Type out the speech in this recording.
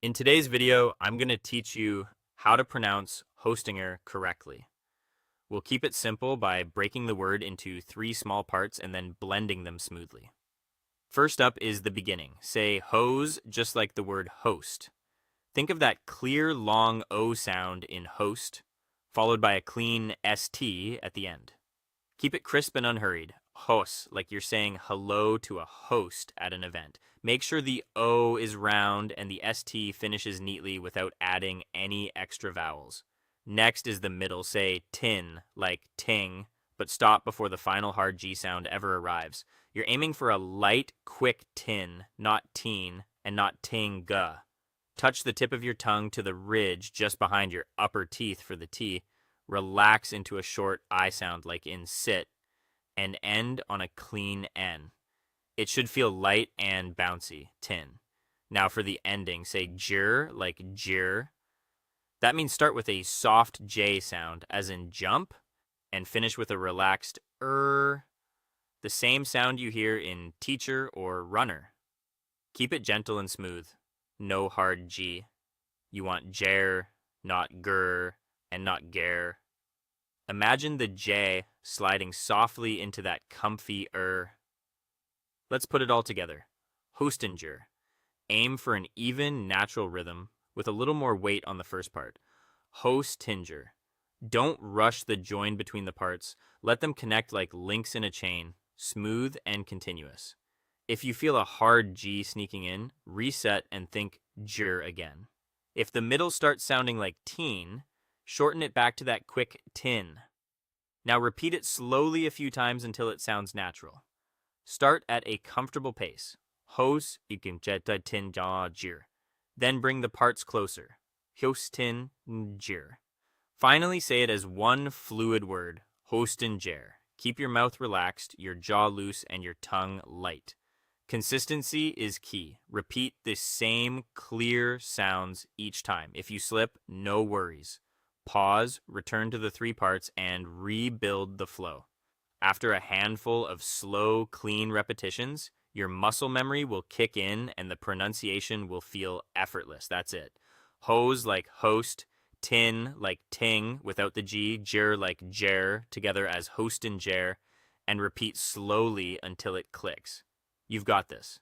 In today's video, I'm going to teach you how to pronounce Hostinger correctly. We'll keep it simple by breaking the word into three small parts and then blending them smoothly. First up is the beginning. Say hose just like the word host. Think of that clear, long O sound in host, followed by a clean ST at the end. Keep it crisp and unhurried. Hos, like you're saying hello to a host at an event. Make sure the O is round and the ST finishes neatly without adding any extra vowels. Next is the middle. Say tin, like ting, but stop before the final hard G sound ever arrives. You're aiming for a light, quick tin, not teen, and not ting-ga. Touch the tip of your tongue to the ridge just behind your upper teeth for the T. Relax into a short I sound like in sit, and end on a clean N. It should feel light and bouncy, tin. Now for the ending, say jir like jir. That means start with a soft J sound, as in jump, and finish with a relaxed the same sound you hear in teacher or runner. Keep it gentle and smooth. No hard G. You want jer, not gur, and not ger. Imagine the J sliding softly into that comfy Let's put it all together. Hostinger. Aim for an even, natural rhythm with a little more weight on the first part. Hostinger. Don't rush the join between the parts. Let them connect like links in a chain, smooth and continuous. If you feel a hard G sneaking in, reset and think jir again. If the middle starts sounding like teen, shorten it back to that quick tin. Now repeat it slowly a few times until it sounds natural. Start at a comfortable pace. Hos ikin jeta tin ja jir. Then bring the parts closer. Hyos tin jir. Finally say it as one fluid word. Hostin jer. Keep your mouth relaxed, your jaw loose, and your tongue light. Consistency is key. Repeat the same clear sounds each time. If you slip, no worries. Pause, return to the three parts, and rebuild the flow. After a handful of slow, clean repetitions, your muscle memory will kick in and the pronunciation will feel effortless. That's it. Hose like host, tin like ting without the G, jer like jer, together as host and jer, and repeat slowly until it clicks. You've got this.